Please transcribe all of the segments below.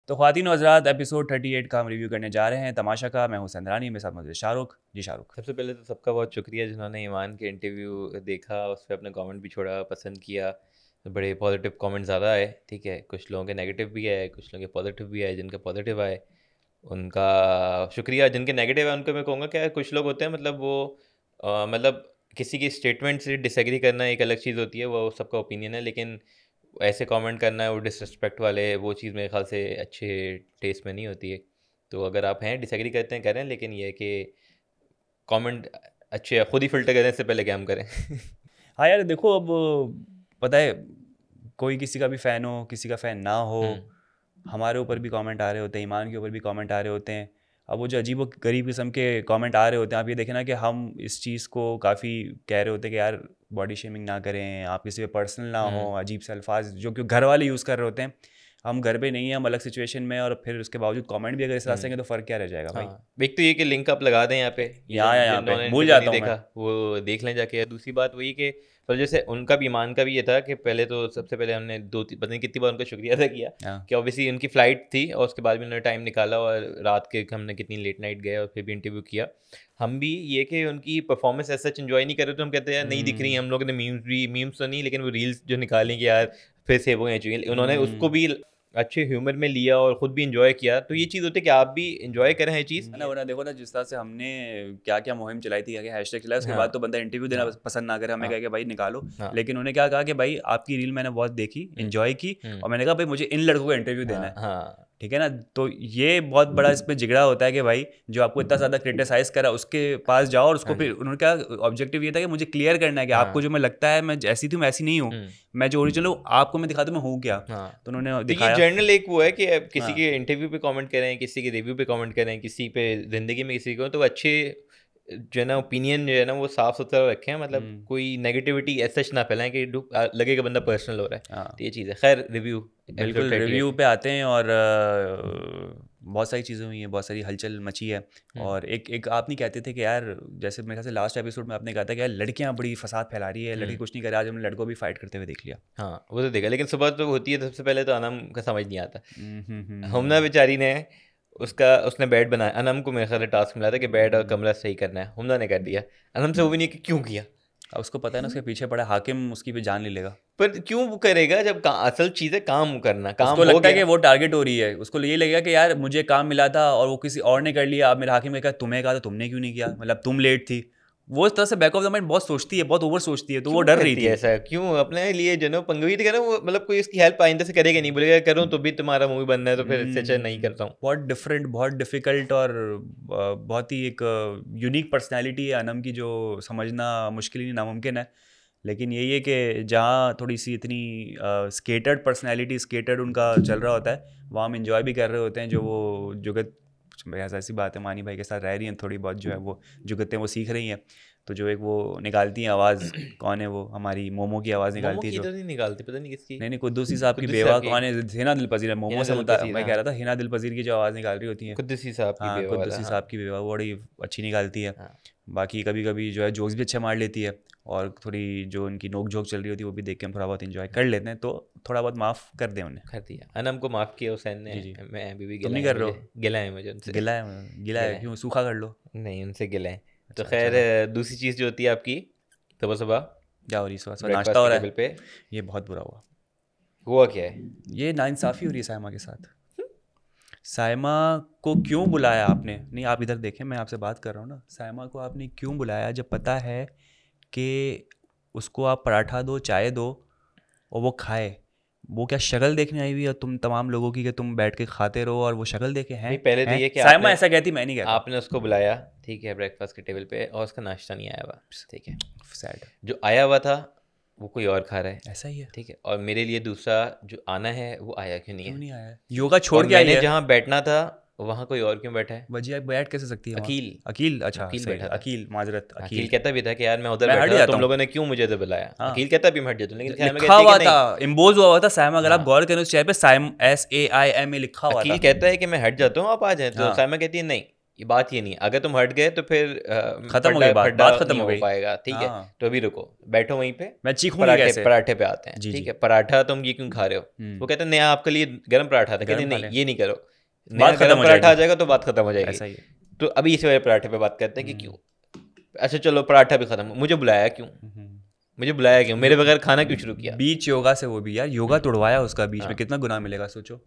तो ख्वातीन और हज़रात, एपिसोड 38 का हम रिव्यू करने जा रहे हैं तमाशा का। मैं हूं संदरानी, मेरे साथ मौजूद है शाहरुख जी। शाहरुख, सबसे पहले तो सबका बहुत शुक्रिया जिन्होंने ईमान के इंटरव्यू देखा, उस पर अपना कमेंट भी छोड़ा, पसंद किया। तो बड़े पॉजिटिव कमेंट ज़्यादा आए, ठीक है। कुछ लोगों के नेगेटिव भी आए, कुछ लोगों के पॉजिटिव भी आए। जिनके पॉजिटिव आए उनका शुक्रिया, जिनके नेगेटिव है उनको मैं कहूँगा क्या, कुछ लोग होते हैं मतलब वो मतलब किसी की स्टेटमेंट से डिसएग्री करना एक अलग चीज़ होती है, वो सबका ओपिनियन है। लेकिन ऐसे कमेंट करना है वो डिसरिस्पेक्ट वाले, वो चीज़ मेरे ख्याल से अच्छे टेस्ट में नहीं होती है। तो अगर आप हैं डिसएग्री करते हैं करें, लेकिन ये है कि कमेंट अच्छे खुद ही फ़िल्टर करें इससे पहले कि हम करें। हाँ यार देखो, अब पता है कोई किसी का भी फ़ैन हो, किसी का फ़ैन ना हो, हमारे ऊपर भी कमेंट आ रहे होते हैं, ईमान के ऊपर भी कमेंट आ रहे होते हैं। अब वो जो अजीब व गरीब किस्म के कमेंट आ रहे होते हैं, आप ये देखें ना कि हम इस चीज़ को काफ़ी कह रहे होते हैं कि यार बॉडी शेमिंग ना करें, आप किसी पे पर्सनल ना हो, अजीब से अल्फाज जो कि घर वाले यूज़ कर रहे होते हैं। हम घर पे नहीं हैं, हम अलग सिचुएशन में, और फिर उसके बावजूद कमेंट भी अगर इस तरह से तो फ़र्क क्या रह जाएगा भाई। हाँ, एक तो ये कि लिंक आप लगा दें यहाँ पे, ये यहाँ या यहाँ पे जिन्होंने भूल इंटरव्यू नहीं जाता हूँ मैं। देखा वो देख लें जाके। दूसरी बात वही कि पर जैसे उनका भी, ईमान का भी ये था कि पहले तो सबसे पहले हमने पता नहीं कितनी बार उनका शुक्रिया अदा किया हाँ। कि ऑब्वियसली उनकी फ़्लाइट थी और उसके बाद भी उन्होंने टाइम निकाला और रात के हमने कितनी लेट नाइट गए और फिर भी इंटरव्यू किया। हम भी ये कि उनकी परफॉर्मेंस ऐसा इन्जॉय नहीं कर रहे, तो हम कहते हैं नहीं दिख रही। हम लोगों ने मीम्स तो नहीं, लेकिन वो रील्स जो निकालें कि यार फिर से वो हैं चाहिए, उन्होंने उसको भी अच्छे ह्यूमर में लिया और ख़ुद भी इंजॉय किया। तो ये चीज़ होती है कि आप भी इंजॉय करें ये चीज़। ना वरना देखो ना, जिस तरह से हमने क्या क्या मुहिम चलाई थी, क्या क्या हैशटैग चलाया, उसके हाँ, बाद तो बंदा इंटरव्यू देना हाँ, पसंद ना करे, हमें हाँ, कहा कि भाई निकालो। हाँ, लेकिन उन्होंने क्या कहा कि भाई आपकी रील मैंने बहुत देखी, एंजॉय की, और मैंने कहा भाई मुझे इन लड़कों का इंटरव्यू देना हाँ, है, हाँ, ठीक है ना। तो ये बहुत बड़ा इसमें जिगड़ा होता है कि भाई जो आपको इतना ज़्यादा क्रिटिसाइज़ करा उसके पास जाओ, और उसको हाँ फिर जी, उन्होंने क्या ऑब्जेक्टिव ये था कि मुझे क्लियर करना है कि आपको हाँ, जो मैं लगता है मैं ऐसी थी, मैं ऐसी नहीं हूँ, मैं जो ओरिजिनल हूँ आपको मैं दिखाता हूँ मैं हूँ क्या। हाँ। तो उन्होंने तो ये दिखाया। जर्नल एक वो है कि अब किसी हाँ। के इंटरव्यू पे कमेंट करें, किसी के रिव्यू पे कमेंट करें, किसी पे ज़िंदगी में किसी को, तो अच्छे जो है ना ओपिनियन जो है ना वो साफ़ सुथरा रखें। मतलब कोई नेगेटिविटी ऐसा ना फैलाएं कि लगे कि बंदा पर्सनल हो रहा है। हाँ तो ये चीज़ है। खैर रिव्यू बिल्कुल, एपिसोड 38। रिव्यू पे आते हैं, और बहुत सारी चीज़ें हुई हैं, बहुत सारी हलचल मची है। और एक एक आप नहीं कहते थे कि यार, जैसे मेरे ख्याल से लास्ट एपिसोड में आपने कहा था कि यार लड़कियां बड़ी फसाद फैला रही है, लड़के कुछ नहीं कर रहे। आज हमने लड़कों भी फाइट करते हुए देख लिया। हाँ, वो तो देखा, लेकिन सुबह तो होती है तो सबसे पहले तो अनम का समझ नहीं आता। हमना हम्म। बेचारी ने उसने बेड बनाया। अनम को मेरे ख्याल से टास्क मिला था कि बेड और कमरा सही करना है, हमना ने कर दिया। अनम से वो भी नहीं कि क्यों किया। अब उसको पता है ना, उसके पीछे पड़ा हाकिम उसकी भी जान ले लेगा। पर क्यों वो करेगा जब असल चीज़ है काम करना, काम उसको हो लगता है कि गया। वो टारगेट हो रही है, उसको ये लगेगा कि यार मुझे काम मिला था और वो किसी और ने कर लिया। अब मेरे हाकिम ने कहा तुम्हें कहा था, तुमने क्यों नहीं किया, मतलब तुम लेट थी। वो इस तरह से बैक ऑफ द माइंड बहुत सोचती है, बहुत ओवर सोचती है, तो वो क्यों डर रही करती है थी। ऐसा, क्यों अपने लिए जनो पंगवी तो करो। वो मतलब कोई इसकी हेल्प आइंदा से करेगा नहीं, बोलेगा करूँ तो भी तुम्हारा मूवी बनना है, तो फिर इससे अच्छा नहीं करता हूँ। बहुत डिफरेंट, बहुत डिफ़िकल्ट, और बहुत ही एक यूनिक पर्सनैलिटी है अनम की, जो समझना मुश्किल ही नहीं नामुमकिन है। लेकिन यही है कि जहाँ थोड़ी सी इतनी स्केटर्ड पर्सनैलिटी, स्केटर्ड उनका चल रहा होता है, वहाँ हम इंजॉय भी कर रहे होते हैं। जो वो जुगत, ऐसा ऐसी बात है, मानी भाई के साथ रह रही हैं, थोड़ी बहुत जो है वो जुगतें वो सीख रही हैं। तो जो एक वो निकालती हैं आवाज़, कौन है वो, हमारी मोमो की आवाज़ मोमो निकालती है की जो। इधर नहीं निकालती, पता नहीं किसकी। नहीं नहीं, कुद्दूसी साहब की कुद्दूसी बेवा साहब की, कौन है, हिना दिल पजीर है। मोमो हिना से दिल पसीर, मैं हाँ। कह रहा था हिना दिल पजीर की जो आवाज़ निकाल रही होती है। कुद्दूसी साहब की हाँ, बेवा वाला, कुद्दूसी हाँ, साहब की बेवा वो बड़ी अच्छी निकालती है। हाँ। बाकी कभी कभी जो है जोक्स भी अच्छा मार लेती है, और थोड़ी जो उनकी नोक झोंक चल रही होती है वो भी देख के हम थोड़ा बहुत इंजॉय कर लेते हैं। तो थोड़ा बहुत माफ़ कर दें उन्हें। कर दिया, अनम को माफ़ किया हुसैन ने। जी जी। मैं अभी भी तुम गिला नहीं है कर रहे मुझे, हो? गिला है मुझे उनसे। गिला है, गिला गिला है, है, क्यों, सूखा कर लो। नहीं उनसे गिला है। तो अच्छा खैर चलो। दूसरी चीज़ जो होती है आपकी, सुबह सुबह क्या हो रही है इस वक्त? नाश्ता ब्रेकफास्ट हो के रहा टेबल है? पे ये बहुत बुरा हुआ। हुआ क्या है? ये नाइंसाफ़ी हो रही है सायमा के साथ। सायमा को क्यों बुलाया आपने? नहीं, आप इधर देखें, मैं आपसे बात कर रहा हूँ ना। सायमा को आपने क्यों बुलाया जब पता है कि उसको आप पराठा दो, चाय दो, और वो खाए? वो क्या शक्ल देखने आई हुई है तुम तमाम लोगों की कि तुम बैठ के खाते रहो और वो शक्ल देखे? हैं नहीं, पहले तो हैं ये कि सायमा ऐसा कहती, मैं नहीं कहता। आपने उसको बुलाया, ठीक है, ब्रेकफास्ट के टेबल पे, और उसका नाश्ता नहीं आया हुआ, ठीक है। सैड। जो आया हुआ था वो कोई और खा रहा है, ऐसा ही है। ठीक है। और मेरे लिए दूसरा जो आना है वो आया क्यों नहीं क्यों है? नहीं आया है? योगा और छोड़ के आई मैंने है। जहाँ बैठना था वहाँ कोई और क्यों बैठा है? वजिया बैठ कैसे सकती है वहाँ? अकील, अकील, अच्छा अकील सही है, बैठा था। अकील, माजरत, अकील अकील। कहता भी था कि यार मैं उधर मैं हट बैठा था, जाता तुम हूँ। लोगों ने क्यों मुझे इधर बुलाया? हाँ, अकील कहता भी मैं हट जाता हूँ, लेकिन सायमा लिखा कहती है हुआ कि था, नहीं। इम्पोज हुआ हुआ था सायमा, अगर आप हाँ, गौर करें उस चेयर पे साइम SAIMA लिखा हुआ अकील था। कहता है कि मैं हट जाता हूँ, आप आ जाए, तो हाँ। सायमा कहती है नहीं, ये बात ये नहीं है, अगर तुम हट गए तो फिर खत्म हो गई बात खत्म हो गई पाएगा, ठीक है। तो अभी रुको, बैठो वहीं पे, मैं चीखूंगी कैसे? पराठे पे आते हैं, ठीक है। पराठा तुम ये क्यों खा रहे हो? वो कहते हैं नया आपके लिए गर्म पराठा था, कहते नहीं ये नहीं करो, नया गर्म पराठा आ जाएगा तो बात खत्म हो जाएगी। ऐसा ही है। तो अभी इसी वाले पराठे पे बात करते हैं कि क्यों, अच्छा चलो पराठा भी खत्म, मुझे बुलाया क्यों, मुझे बुलाया क्यों, मेरे बगैर खाना क्यों शुरू किया? बीच योगा से, वो भी यार योगा तोड़वाया उसका बीच में, कितना गुनाह मिलेगा सोचो।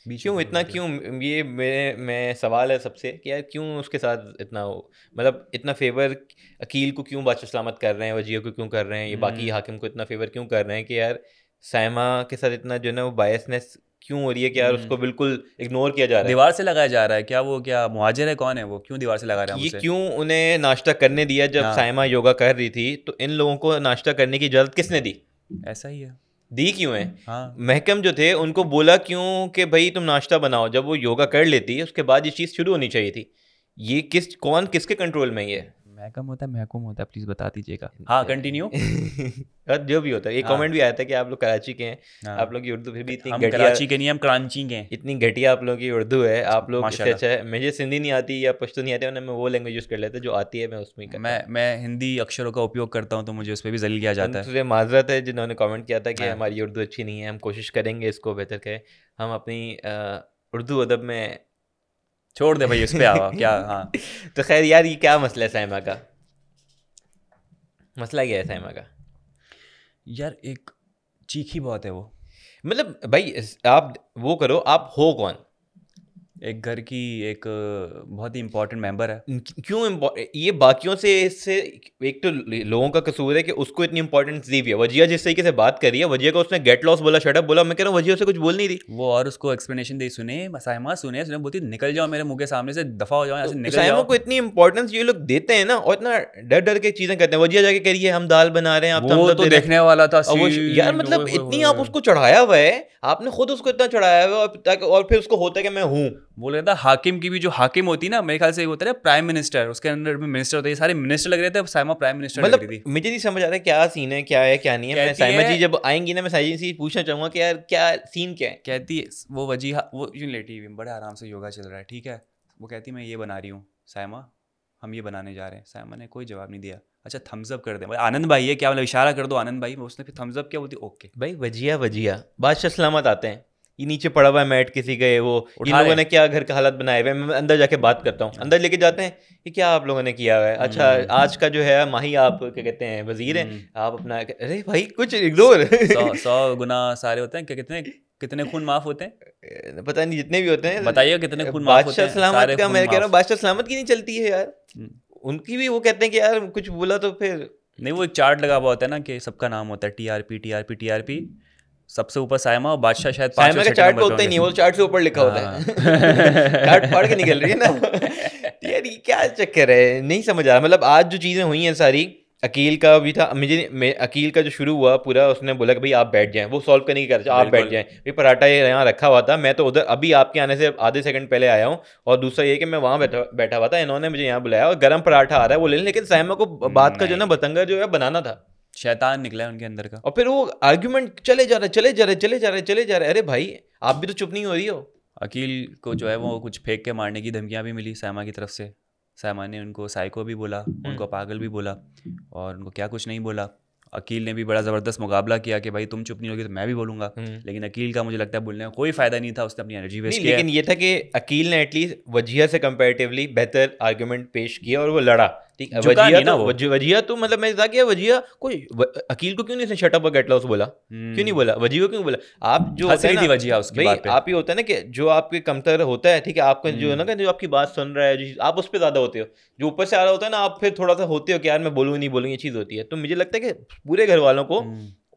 क्यों इतना, क्यों ये मैं सवाल है सबसे कि यार क्यों उसके साथ इतना मतलब इतना फेवर अकील को क्यों बादशाह सलामत कर रहे हैं, वजीर को क्यों कर रहे हैं, ये बाकी हाकिम को इतना फेवर क्यों कर रहे हैं कि यार साइमा के साथ इतना जो है ना वो बायसनेस क्यों हो रही है कि यार उसको बिल्कुल इग्नोर किया जा रहा है, दीवार से लगाया जा रहा है क्या? वो क्या मुहाजिर है, कौन है वो, क्यों दीवार से लगा रहा है ये मुझसे? क्यों उन्हें नाश्ता करने दिया जब साइमा योगा कर रही थी, तो इन लोगों को नाश्ता करने की इजाज़त किसने दी? ऐसा ही है, दी क्यों है? हाँ। महकम जो थे उनको बोला क्यों कि भाई तुम नाश्ता बनाओ, जब वो योगा कर लेती उसके बाद ये चीज़ शुरू होनी चाहिए थी। ये कौन किसके कंट्रोल में ये? महकम होता है, महकूम होता है, प्लीज बता दीजिएगा। हाँ कंटिन्यू। जो भी होता है, एक कमेंट भी आया था कि आप लोग कराची के हैं, आप लोग की उर्दू फिर भी इतनी हम कराची के नहीं, हम कराची के हैं, इतनी घटिया आप लोगों की उर्दू है, आप लोग इससे अच्छा है। मुझे सिंधी नहीं आती या पश्तो नहीं आती, मैं वो लैंग्वेज यूज़ कर लेता जो आती है मैं उसमें करता हूं। मैं हिंदी अक्षरों का उपयोग करता हूँ तो मुझे उस पर भी जलील किया जाता है। उनसे माजरत है जिन्होंने कमेंट किया था कि हमारी उर्दू अच्छी नहीं है, हम कोशिश करेंगे इसको बेहतर करें। हम अपनी उर्दू अदब में छोड़ दे भाई, उस पर आवा क्या। हाँ तो खैर यार, ये क्या मसला है साइमा का? मसला क्या है साइमा का? यार एक चीखी बहुत है वो, मतलब भाई आप वो करो, आप हो कौन? एक घर की एक बहुत ही इंपॉर्टेंट मेंबर है। क्यों ये बाकियों से इससे एक तो लोगों का कसूर है कि उसको इतनी इंपॉर्टेंस दी हुई है। वजिया जिस तरीके से बात करी है, वजिया को उसने गेट लॉस बोला, शट अप बोला, मैं कह रहा हूँ वजिया से कुछ बोल नहीं रही वो, और उसको एक्सप्लेनेशन दी, सुने साइमा सुने बोलती निकल जाओ मेरे मुंह के सामने से, दफा हो जाओ यहाँ से, निकल साइमा जाओ। को इतनी इंपॉर्टेंस ये लोग देते हैं ना, और इतना डर डर के चीजें करते हैं। वजिया जाके कह रही है हम दाल बना रहे हैं, आप वो तो देखने वाला था यार, मतलब इतनी आप उसको चढ़ाया हुआ है, आपने खुद उसको इतना चढ़ाया हुआ है, और फिर उसको होता है कि मैं हूँ। बोल रहा था हाकिम की भी, जो हाकिम होती है ना, मेरे ख्याल से होता है प्राइम मिनिस्टर, उसके अंदर में मिनिस्टर होते हैं, सारे मिनिस्टर लग रहे थे, साइमा प्राइम मिनिस्टर लग रही थी। मुझे नहीं समझ आ रहा क्या सीन है, क्या है क्या नहीं है। मैं साइमा जी जब आएंगी ना, मैं साइमा जी पूछना चाहूंगा कि यार क्या सीन क्या है। कहती है वो वजीहा, वो यूं लेटी हुई, बड़े आराम से योगा चल रहा है, ठीक है, वो कहती मैं ये बना रही हूँ साइमा, हम ये बनाने जा रहे हैं। साइमा ने कोई जवाब नहीं दिया। अच्छा थम्स अप कर दे, आनंद भाई है क्या, मतलब इशारा कर दो आनंद भाई, उसने फिर थम्स अप किया, बोलती ओके। भाई वजिया बादशाह सलामत आते हैं, ये नीचे पड़ा हुआ है मैट किसी का, वो इन लोगों ने क्या घर का हालत बनाए हुए, मैं अंदर जाके बात करता हूँ, अंदर लेके जाते हैं, ये क्या आप लोगों ने किया हुआ है। अच्छा आज का जो है माही, आप क्या कहते हैं वजीर हैं, आप अपना, अरे भाई कुछ इग्नोर। 100 गुना सारे होते हैं क्या, कितने खून माफ होते हैं, पता नहीं, जितने भी होते हैं बताइए कितने खून माफ होते हैं। बादशाह सलामत का मैं कह रहा हूँ, बादशाह सलामत की नहीं चलती है यार, उनकी भी वो कहते हैं कि यार कुछ बोला तो फिर नहीं, वो एक चार्ट लगा हुआ होता है ना कि सबका नाम होता है टीआरपी टीआरपी टीआरपी, सबसे ऊपर साइमा और बादशाह शायद साइमा का चार्ट होता ही नहीं, वो चार्ट से ऊपर लिखा होता है, चार्ट फाड़ के निकल रही है ना। यार ये क्या चक्कर है, नहीं समझ आ रहा। मतलब आज जो चीज़ें हुई हैं सारी, अकील का भी था, अकील का जो शुरू हुआ पूरा, उसने बोला कि भाई आप बैठ जाएं, वो सॉल्व करने की कर, आप बैठ जाएं भाई, पराठा ये यहाँ रखा हुआ था, मैं तो उधर अभी आपके आने से आधे सेकंड पहले आया हूँ, और दूसरा ये कि मैं वहाँ बैठा हुआ था, इन्होंने मुझे यहाँ बुलाया और गर्म पराठा आ रहा है वो ले लें, लेकिन साइमा को बात का जो ना बतंगा जो है बनाना था, शैतान निकला है उनके अंदर का। और फिर वो आर्ग्यूमेंट चले जा रहे। अरे भाई आप भी तो चुप नहीं हो रही हो। अकील को जो है वो कुछ फेंक के मारने की धमकियां भी मिली साइमा की तरफ से। साइमा ने उनको साइको भी बोला, उनको पागल भी बोला, और उनको क्या कुछ नहीं बोला। अकील ने भी बड़ा ज़बरदस्त मुकाबला किया कि भाई तुम चुप नहीं होगी तो मैं भी बोलूँगा, लेकिन अकील का मुझे लगता है बोलने का कोई फ़ायदा नहीं था, उसने अपनी एनर्जी वेस्ट किया। लेकिन ये था कि अकील ने एटलीस्ट वजिया से कंपैरेटिवली बेहतर आर्गुमेंट पेश किया और वो लड़ा, ठीक है। वजिया तो मतलब मैं था कि वजिया कोई अकील को क्यों नहीं शट अप और गेट लॉस बोला, क्यों नहीं बोला, वजिया को क्यों बोला? आप जो होता है ना वजिया उसकी बात पे, आप ही होता है ना कि जो आपके कमतर होता है, ठीक है, आपका जो है ना जो आपकी बात सुन रहा है, आप उस पर ज़्यादा होते हो, जो ऊपर से आ रहा होता है ना आप फिर थोड़ा सा होते हो कि यार मैं बोलूँ नहीं बोलूँ, ये चीज़ होती है। तो मुझे लगता है कि पूरे घर वालों को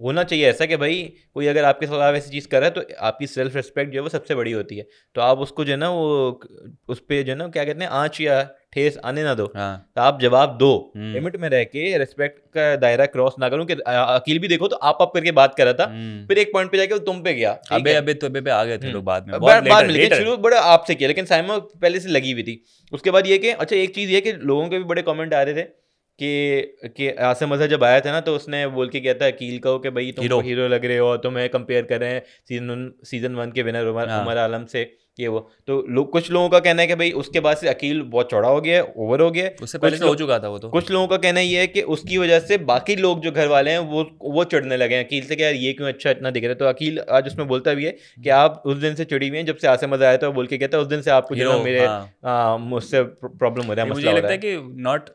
होना चाहिए ऐसा कि भाई कोई अगर आपके खिलाफ ऐसी चीज़ कर रहा है तो आपकी सेल्फ रिस्पेक्ट जो है वो सबसे बड़ी होती है, तो आप उसको जो है ना वो उस पर जो है ना क्या कहते हैं आँच या ठेस आने ना दो। तो आप जवाब दो, लिमिट में रह के, रिस्पेक्ट का दायरा क्रॉस ना करूँ। कि अकील भी देखो तो आप करके बात कर रहा था, फिर एक पॉइंट पे जाके तुम पे गया, अबे आ गए थे लोग बाद में, शुरू बड़ा आपसे किया, लेकिन साइमा पहले से लगी हुई थी। उसके बाद ये कि अच्छा एक चीज़ ये कि लोगों के भी बड़े कमेंट आ रहे थे कि आसिम अजहर जब आया था ना तो उसने बोल के गया था अकील को कि भाई तुम हीरो लग रहे हो, तुम्हें कंपेयर कर रहे हैं सीजन 1 के विनर उमर आलम से, ये वो। तो कुछ लोगों का कहना है कि भाई उसके बाद से अकील बहुत चौड़ा हो गया है, ओवर हो गया है। उससे पहले तो हो चुका था वो तो। कुछ लोगों का कहना ये है कि उसकी वजह से बाकी लोग जो घर वाले हैं वो चिढ़ने लगे हैं अकील से कि यार ये क्यों अच्छा इतना दिख रहा है। तो अकील आज उसमें बोलता भी है कि आप उस दिन से चिड़ी हुई हैं जब से आसिम मज़ा आया था, बोल के कहता है उस दिन से आपको जो ना मेरे मुझसे प्रॉब्लम हो रहा है, मुझे लगता है कि not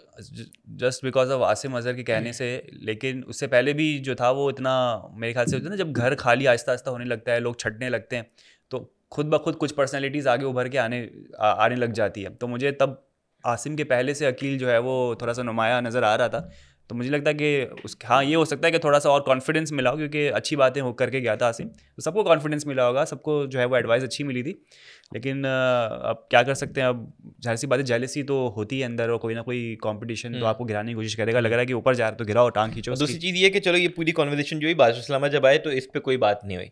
just because of Asim Azhar के कहने से, लेकिन उससे पहले भी जो था वो इतना मेरे ख्याल से होता है ना, जब घर खाली आहिस्ता आहिस्ता होने लगता है, लोग छटने लगते हैं, तो खुद ब खुद कुछ पर्सनैलिटीज़ आगे उभर के आने लग जाती है। तो मुझे तब आसिम के पहले से अकील जो है वो थोड़ा सा नुमाया नज़र आ रहा था। तो मुझे लगता है कि हाँ ये हो सकता है कि थोड़ा सा और कॉन्फिडेंस मिला हो, क्योंकि अच्छी बातें हो करके गया था आसिम, तो सबको कॉन्फिडेंस मिला होगा, सबको जो है वो एडवाइस अच्छी मिली थी। लेकिन अब क्या कर सकते हैं, अब जाहिर सी बात है जेलसी तो होती है अंदर, और कोई ना कोई कंपटीशन तो आपको गिराने की कोशिश करेगा। लग रहा है कि ऊपर जा रहा है तो गिराओ, टांग खींचो। दूसरी चीज़ ये कि चलो ये पूरी कॉन्वर्सेशन जो हुई बादशाह सलामा जब आए तो इस पे कोई बात नहीं हुई,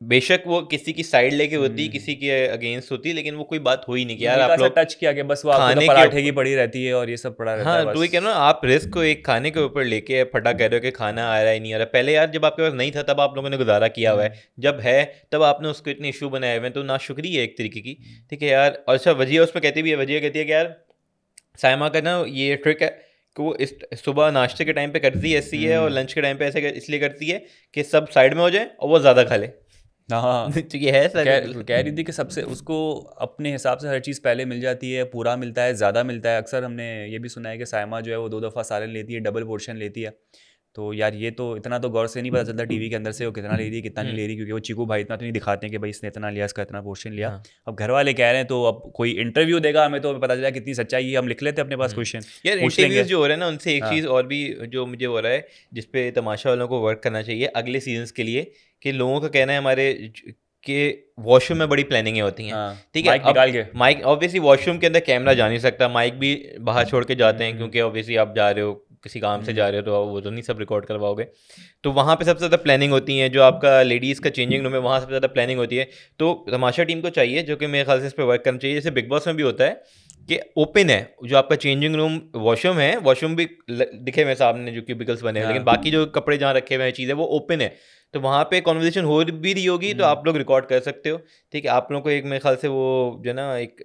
बेशक वो किसी की साइड लेके होती, किसी के अगेंस्ट होती, लेकिन वो कोई बात हुई नहीं कि यार आप लोग टच किया कि बस वो आपको तो पराठे की पड़ी रहती है और ये सब पड़ा रहता है। हाँ तो ये कह रहा ना, आप रिस्क को एक खाने के ऊपर लेके फटा कह रहे हो कि खाना आ रहा है नहीं आ रहा। पहले यार जब आपके पास नहीं था तब आप लोगों ने गुजारा किया हुआ है, जब है तब आपने उसको इतने इशू बनाए हुए हैं, तो नाशुक्री है एक तरीके की। ठीक है यार। और अच्छा वजिया उसमें कहती भी है, वजिया कहती है कि यार साइमा का ना ये ट्रिक है कि वो इस सुबह नाश्ते के टाइम पे करती है ऐसी है, और लंच के टाइम पे ऐसे इसलिए करती है कि सब साइड में हो जाए और वो ज़्यादा खा ले। हाँ तो ये है सर, कह रही थी कि सबसे उसको अपने हिसाब से हर चीज़ पहले मिल जाती है, पूरा मिलता है, ज़्यादा मिलता है। अक्सर हमने ये भी सुना है कि साइमा जो है वो 2 दफ़ा सालन लेती है, डबल पोर्शन लेती है। तो यार ये तो इतना तो गौर से नहीं पता चलता टीवी के अंदर से वो कितना ले रही है कितना नहीं ले रही, क्योंकि वो चीकू भाई इतना तो नहीं दिखाते हैं कि भाई इसने इतना लिया, इसका इतना पोर्शन लिया। अब घर वाले कह रहे हैं तो अब कोई इंटरव्यू देगा हमें तो पता चला कितनी सच्चाई है, हम लिख लेते हैं अपने पास क्वेश्चन। यार इंटरव्यूज जो हो रहे हैं ना उनसे एक चीज़ और भी जो मुझे हो रहा है जिसपे तमाशा वालों को वर्क करना चाहिए अगले सीजन्स के लिए, कि लोगों का कहना है हमारे कि वॉशरूम में बड़ी प्लानिंगें होती हैं। ठीक है, अब माइक ऑब्वियसली वॉशरूम के अंदर कैमरा जा नहीं सकता, माइक भी बाहर छोड़ के जाते हैं, क्योंकि ऑब्वियसली आप जा रहे हो किसी काम से जा रहे हो तो वो तो नहीं सब रिकॉर्ड करवाओगे। तो वहाँ पे सबसे ज़्यादा प्लानिंग होती है, जो आपका लेडीज़ का चेंजिंग रूम है वहाँ सबसे ज़्यादा प्लानिंग होती है। तो तमाशा टीम को चाहिए, जो कि मेरे ख्याल से इस पर वर्क करना चाहिए, जैसे बिग बॉस में भी होता है कि ओपन है जो आपका चेंजिंग रूम, वॉशरूम है, वॉशरूम भी दिखे हुए सामने जो क्यूबिकल्स बने हैं, लेकिन बाकी जो कपड़े जहाँ रखे हुए हैं चीज़ें वो ओपन है। तो वहाँ पे कॉन्वर्सेशन हो भी रही होगी तो आप लोग रिकॉर्ड कर सकते हो। ठीक है, आप लोगों को एक मेरे ख्याल से वो जो ना एक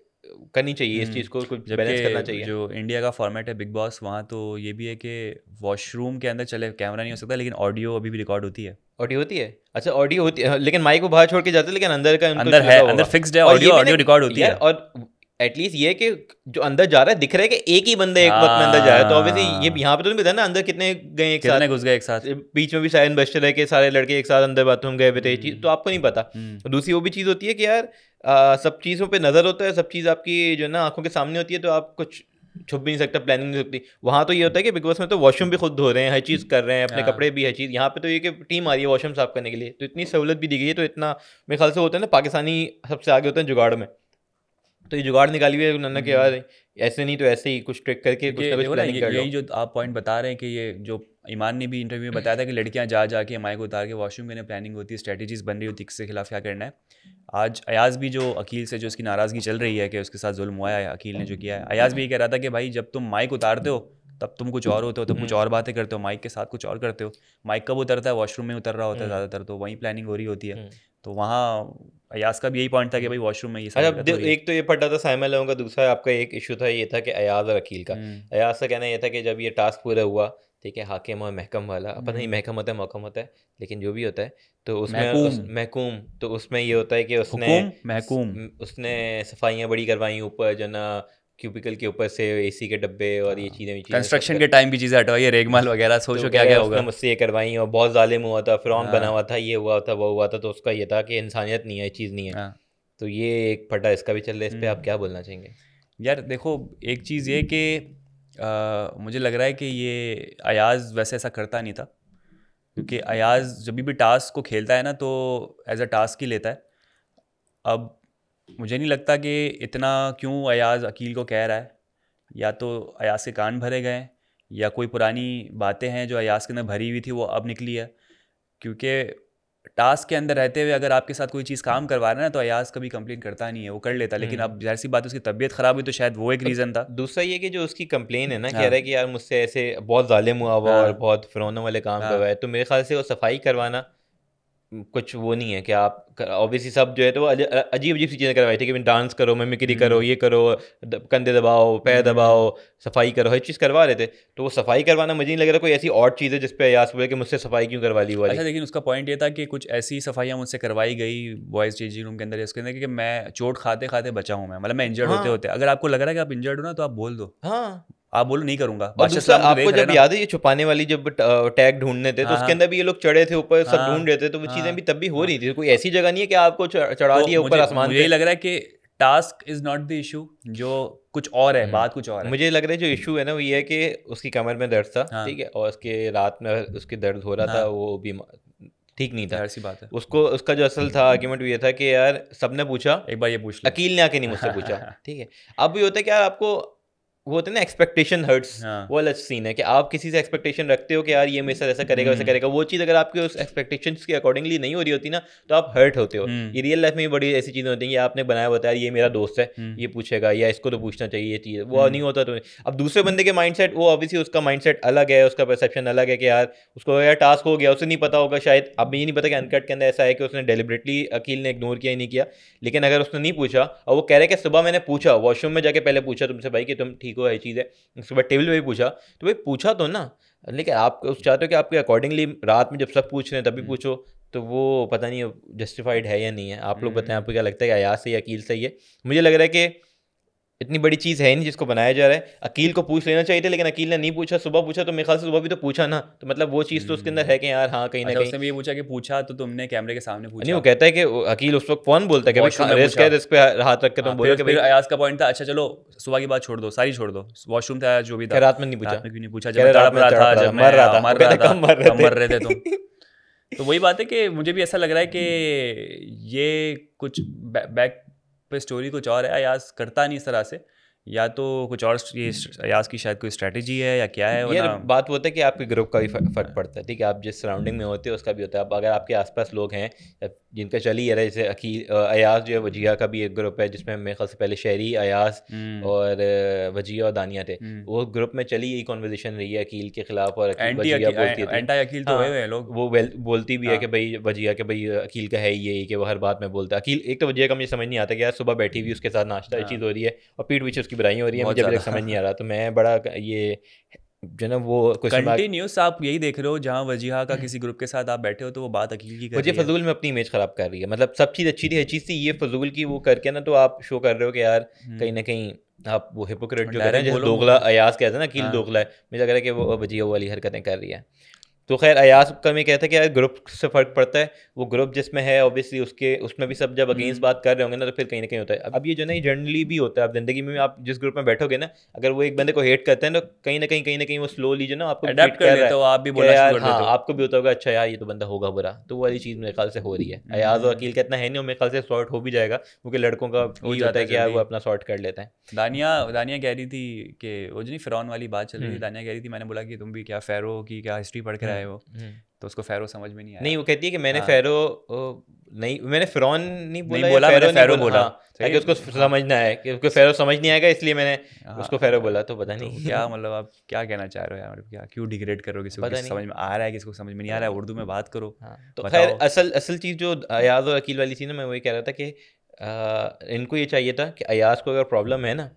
करनी चाहिए इस चीज़ को, कुछ बैलेंस करना चाहिए। जो इंडिया का फॉर्मेट है बिग बॉस, वहाँ तो ये भी है कि वॉशरूम के अंदर चले कैमरा नहीं हो सकता, लेकिन ऑडियो अभी भी रिकॉर्ड होती है। ऑडियो होती है? अच्छा ऑडियो होती है, लेकिन माइक को बाहर छोड़ के जाते हैं, लेकिन अंदर का अंदर है, अंदर फिक्स्ड है, ऑडियो रिकॉर्ड होती है। और एटलीस्ट ये कि जो अंदर जा रहा है दिख रहा है कि एक ही बंदा एक वक्त में अंदर जा रहा है, तो ऑब्वियसली ये यहाँ पे तो नहीं पता ना अंदर कितने गए एक साथ, घुस गए एक साथ। बीच में भी सायरन बजते रहे कि सारे लड़के एक साथ अंदर बाथरूम गए हुए थे, चीज़ तो आपको नहीं पता। दूसरी वो भी चीज़ होती है कि यार सब चीज़ों पे नज़र होता है, सब चीज़ आपकी जो ना आंखों के सामने होती है, तो आप कुछ छुप भी नहीं सकता, प्लानिंग नहीं सकती। वहाँ तो ये होता है कि बिग बॉस में तो वॉशरूम भी खुद धो रहे हैं, हर चीज़ कर रहे हैं, अपने कपड़े भी हर चीज़। यहाँ पे तो ये कि टीम आ रही है वॉशरूम साफ करने के लिए, तो इतनी सहूलत भी दी गई है। तो इतना मेरे ख्याल से होता है ना, पाकिस्तानी सबसे आगे होते हैं जुगाड़ में, तो ये जुगाड़ निकाली हुई है उन्होंने कि यार ऐसे नहीं तो ऐसे ही कुछ ट्रिक करके कुछ ना कुछ प्लानिंग कर लो। यही जो आप पॉइंट बता रहे हैं कि ये जो ईमान ने भी इंटरव्यू में बताया था कि लड़कियां जा जाके माइक उतार के वॉशरूम में प्लानिंग होती है, स्ट्रेटजीज बन रही होती है किसके खिलाफ क्या करना है। आज अयाज भी जो अकील से जो उसकी नाराज़गी चल रही है कि उसके साथ जुल्म हुआ है अकील ने जो किया है, अयाज भी ये कह रहा था कि भाई जब तुम माइक उतारते हो तब तुम कुछ और होते हो, तुम कुछ और बातें करते हो, माइक के साथ कुछ और करते हो। माइक कब उतरता है? वॉशरूम में उतर रहा होता है ज़्यादातर, तो वहीं प्लानिंग हो रही होती है। तो वहाँ अयाज का भी यही पॉइंट था कि भाई वॉशरूम में ये सब एक तो ये फटा था साइमा लोगों का, दूसरा आपका एक इशू था ये था कि अयाज और अकील का। अयाज का कहना ये था कि जब ये टास्क पूरा हुआ, ठीक है, हाकिम और महकम वाला, पता नहीं महकम होता है मौकम होता है, लेकिन जो भी होता है, तो उसमें महकूम, तो उसमें ये होता है कि उसने सफाइयाँ बड़ी करवाई ऊपर जो ना क्यूबिकल के ऊपर से एसी के डब्बे और ये चीज़ें कंस्ट्रक्शन के टाइम की चीज़ें हटवाई, रेगमाल वगैरह, सोचो क्या क्या होगा। मुझसे ये करवाई और बहुत जालिम हुआ था, फिरौन बना हुआ था, ये हुआ था वो हुआ था, तो उसका ये था कि इंसानियत नहीं है, चीज़ नहीं है। तो ये एक फटा इसका भी चल रहा है, इस पर आप क्या बोलना चाहेंगे? यार देखो एक चीज़ ये कि मुझे लग रहा है कि ये अयाज वैसे ऐसा करता नहीं था, क्योंकि अयाज जब भी टास्क को खेलता है ना तो एज अ टास्क ही लेता है। अब मुझे नहीं लगता कि इतना क्यों अयाज अकील को कह रहा है, या तो अयाज के कान भरे गए या कोई पुरानी बातें हैं जो अयाज के अंदर भरी हुई थी वो अब निकली है। क्योंकि टास्क के अंदर रहते हुए अगर आपके साथ कोई चीज़ काम करवा रहा है ना तो अयाज कभी कंप्लेन करता नहीं है, वो कर लेता। लेकिन अब जाहिर सी बात है उसकी तबीयत ख़राब हुई तो शायद वो एक रीज़न था। दूसरा ये कि जो उसकी कंप्लेन है ना, कह रहा है कि यार मुझसे ऐसे बहुत जालिम हुआ और बहुत फिरौनों वाले काम करवाए, तो मेरे ख्याल से वो सफाई करवाना कुछ वो नहीं है कि आप ऑब्वियसली सब जो है तो अजीब अजीब सी चीज़ें करवाई थी कि डांस करो, मिमिक्री करो, ये करो, कंधे दबाओ, पैर दबाओ, सफाई करो, हर चीज़ करवा रहे थे। तो वो सफाई करवाना मुझे नहीं लग रहा कोई ऐसी और चीज़ है जिस पे अयाज बोले कि मुझसे सफाई क्यों करवा ली वाली। अच्छा, लेकिन उसका पॉइंट ये था कि कुछ ऐसी सफाइयाँ मुझसे करवाई गई बॉयज़ चेंजिंग रूम के अंदर, इसके अंदर कि मैं चोट खाते खाते बचा हूँ, मैं मतलब मैं इंजर्ड होते होते। अगर आपको लग रहा है कि आप इंजर्ड हो ना, तो आप बोल दो, हाँ, आप बोलो नहीं करूँगा, और बादशाह दूसरा सलाम तो आपको देख रहे हैं जब ना। याद है ये छुपाने वाली जब टैग ढूंढने थे तो हाँ उसके हाँ अंदर भी ये लोग चढ़े थे ऊपर, सब ढूंढ रहे थे, तो वो चीज़ें भी हाँ तब भी हो हाँ। रही थी। कोई ऐसी जगह नहीं है कि आपको चढ़ा तो दिया ऊपर मुझे आसमान मुझे यही पे। लग रहा है कि task is not the issue, जो कुछ और है, बात कुछ और है। मुझे लग रहा है जो इशू है ना वो ये है कि उसकी कमर में दर्द था, हाँ ठीक है, और उसके रात में उसके दर्द हो रहा था, हाँ, वो भी ठीक नहीं था। ज़ाहिर सी बात है। उसको उसका जो असल था आर्ग्यूमेंट ये था कि यार सबने पूछा, एक बार ये पूछ लो। अकील ने आके नहीं मुझसे पूछा, ठीक है। अब भी होता है कि यार आपको वो होता है ना एक्सपेक्टेशन हर्ट्स, हाँ। वो अलग सीन है कि आप किसी से एक्सपेक्टेशन रखते हो कि यार ये मेरे साथ ऐसा करेगा वैसा करेगा, वो चीज़ अगर आपके उस एक्सपेक्टेशंस के अकॉर्डिंगली नहीं हो रही होती ना तो आप हर्ट होते हो। ये रियल लाइफ में भी बड़ी ऐसी चीज़ें होती हैं कि आपने बनाया होता है ये मेरा दोस्त है, ये पूछेगा या इसको तो पूछना चाहिए, ये चीज़ वो नहीं होता। तो अब दूसरे बंदे के माइंडसेट, वो ऑब्वियसली उसका माइंडसेट अलग है, उसका परसेप्शन अलग है कि यार उसको यार टास्क हो गया, उसे नहीं पता होगा शायद। अब ये नहीं पता कि अनकट के अंदर ऐसा है कि उसने डेलिबरेटली अकील ने इग्नोर किया ही नहीं किया, लेकिन अगर उसने नहीं पूछा और वो कह रहे कि सुबह मैंने पूछा, वॉशरूम में जाके पहले पूछा तुमसे भाई कि तुम ठीक हो, ये चीज़ है, उसके बाद टेबल पे भी पूछा, तो भाई पूछा तो ना। लेकिन आप उस चाहते हो कि आपके अकॉर्डिंगली रात में जब सब पूछ रहे हैं तभी पूछो, तो वो पता नहीं जस्टिफाइड है या नहीं है। आप लोग बताएं, आपको क्या लगता है कि अयाज सही है, अकील सही है? मुझे लग रहा है कि इतनी बड़ी चीज़ है नहीं जिसको बनाया जा रहा है। अकील को पूछ लेना चाहिए था, लेकिन अकील ने नहीं पूछा, सुबह पूछा, तो मेरे ख्याल से सुबह भी तो पूछा ना, तो मतलब वो चीज़ तो उसके अंदर है कि यार हाँ कहीं ना अच्छा, कहीं। उसने भी ये पूछा कि पूछा तो तुमने कैमरे के सामने नहीं, वो पूछा, कहता है कि अकील उस वक्त कौन बोलता है कि वॉशरूम भाई में रिस्क पूछा। है, रिस्क पे हाथ रख के हाँ, तुम बोलो कि फिर भाई। अयाज का पॉइंट था, अच्छा चलो सुबह की बात छोड़ दो, सारी छोड़ दो, वॉशरूम था जो भी क्या था, रात में नहीं पूछा? रात में क्यों नहीं पूछा? जब कह मैं रहे रात तड़प में रहा तड़प था, रहा था, जब मर रहा मैं था, मर वो रहा कहता था, कब मर रहे कब मर रहे थे तुम। तो वही बात है कि मुझे भी ऐसा लग रहा है कि ये कुछ बैक पे स्टोरी कुछ और है, अयाज करता नहीं इस तरह से, या तो कुछ और, ये अयाज की शायद कोई स्ट्रैटेजी है या क्या है, यार वरना बात वो होता है कि आपके ग्रुप का भी फर्क पड़ता है, ठीक है, आप जिस सराउंडिंग में होते हो उसका भी होता है। अब अगर आपके आसपास लोग हैं जिनका चल ही रहा है, जैसे अकील अयाज जो है, वजिया का भी एक ग्रुप है जिसमें मेरे ख्याल से पहले शहरी, अयाज और वजिया और दानिया थे, वो ग्रुप में चली यही कॉन्वर्जेशन रही है अकील के खिलाफ, और वजिया बोलती थी, एंटी अकील तो हुए हाँ, हुए हैं लोग। वो बोलती भी है हाँ कि भाई वजिया के भाई अकील का है ये कि वो हर बात में बोलता है। अकील एक तो वजिया का मुझे समझ नहीं आता कि यार सुबह बैठी हुई उसके साथ नाश्ता चीज़ हो रही है और पीठ पीछे उसकी बुराई हो रही है, बहुत मुझे अभी तक ज़्यादा। समझ नहीं आ रहा। तो मैं बड़ा ये जो ना वो क्वेश्चन मार्क। कंटिन्यूस आप यही देख रहे हो, जहाँ वजीहा का किसी ग्रुप के साथ आप बैठे हो तो वो बात अकील की कर मुझे रही है। फजूल में अपनी इमेज खराब कर रही है, मतलब सब चीज़ अच्छी थी, हर चीज़ थी, ये फजूल की वो करके ना तो आप शो कर रहे हो कि यार कहीं ना कहीं आप वो हिपोक्रेट जो कहते हैं, डायरेक्ट जैसे बोलो दोगला मुझे। अयाज कहते हैं ना, अकील हाँ दोगला है, मुझे लग रहा है कि वो वजिया वाली हरकतें कर रही है। तो खैर अयाज का मैं कहता है कि यार ग्रुप से फ़र्क पड़ता है, वो ग्रुप जिसमें है ऑब्वियसली उसके उसमें भी सब जब अगेंस्ट बात कर रहे होंगे ना तो फिर कहीं ना कहीं होता है। अब ये जो ना जनरली भी होता है, अब ज़िंदगी में आप जिस ग्रुप में बैठोगे ना, अगर वो एक बंदे को हेट करते हैं तो कहीं ना कहीं वो स्लोली जो ना आपको ट्रीट अडेप्ट कर कर रहा लेते हो, है आप भी कि बोलना शुरू यार कर हाँ देते हो। आपको भी होता होगा अच्छा यार ये तो बंदा होगा बुरा, तो वो वाली चीज़ मेरे ख्याल से हो रही है। अयाज और अकील का इतना है नहीं, और मेरे ख्याल से सॉर्ट हो भी जाएगा, क्योंकि लड़कों का हो यही जाता होता है है कि यार वो जल्दी। अपना सॉर्ट कर लेते हैं। दानिया दानिया कह रही थी कि वो जो नहीं फ़िरौन वाली बात चल रही थी, दानिया कह रही थी, मैंने बोला कि तुम भी क्या फ़ैरो की क्या हिस्ट्री पढ़ कर आए हो, तो उसको फ़ैरो समझ में नहीं आया। नहीं, वो कहती है कि मैंने हाँ फ़ैरो नहीं, मैंने फ़िरौन नहीं बोला नहीं या बोला, मैंने फ़ैरो नहीं फ़ैरो बोला, बोला। हाँ, सही ताकि उसको है, हाँ समझना है कि उसको फ़ैरो समझ नहीं आएगा, इसलिए मैंने हाँ। उसको फ़ैरो बोला। तो पता तो नहीं क्या मतलब आप क्या कहना चाह रहे हो यार, क्या क्यों डिग्रेड कर रहे हो किसी को, पता किसी नहीं, समझ में आ रहा है, किसी को समझ में नहीं आ पता रहा है, नहीं। उर्दू में बात करो, हाँ, तो खैर बताओ। असल असल चीज़ जो अयाज और अकील वाली थी ना, मैं वही कह रहा था कि इनको ये चाहिए था कि अयाज को अगर प्रॉब्लम है ना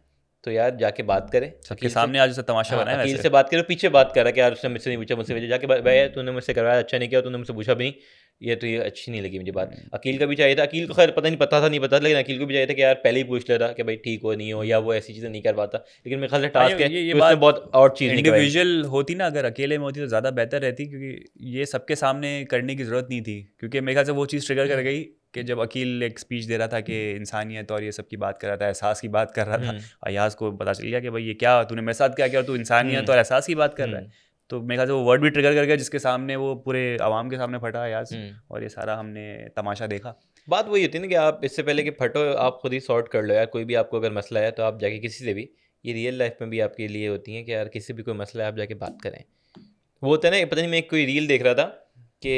तो यार जाके बात करे सबके अकील से। सामने आज उसे तमाशा हाँ, बनाया अकील वैसे। से बात करो, पीछे बात करा कि यार उसने मुझसे नहीं पूछा, मुझसे भेजा जाके भैया तूने मुझसे करवाया, अच्छा नहीं किया, तूने मुझसे पूछा भी नहीं, ये तो ये अच्छी नहीं लगी मुझे बात। अकील का भी चाहिए था, अकील को खैर पता नहीं, पता था नहीं पता, लेकिन अकील को भी चाहिए था कि यार पहले ही पूछ लेता कि भाई ठीक हो नहीं हो, या वो ऐसी चीज़ें नहीं कर पाता। लेकिन मेरे ख्याल से हाँ, टास्क है ये कि उसने बात बहुत और चीज़ नहीं करवाई। इंडिविजुअल होती ना, अगर अकेले में होती तो ज़्यादा बेहतर रहती, क्योंकि ये सबके सामने करने की ज़रूरत नहीं थी, क्योंकि मेरे ख्याल से वो चीज़ ट्रिगर कर गई कि जब अकील एक स्पीच दे रहा था कि इंसानियत और ये सब की बात कर रहा था, एहसास की बात कर रहा था, अयाज को पता चल गया कि भाई ये क्या तूने मेरे साथ क्या किया, तू इंसानियत और एहसास की बात कर रहा है। तो मेरे ख्याल से वो वर्ड भी ट्रिगर कर गया जिसके सामने वो पूरे आवाम के सामने फटा अयाज, और ये सारा हमने तमाशा देखा। बात वही होती है ना कि आप इससे पहले कि फटो आप खुद ही सॉर्ट कर लो यार, कोई भी आपको अगर मसला है तो आप जाके किसी से भी, ये रियल लाइफ में भी आपके लिए होती है कि यार किसी भी कोई मसला है आप जाके बात करें। वो होता है ना, पता नहीं मैं कोई रील देख रहा था कि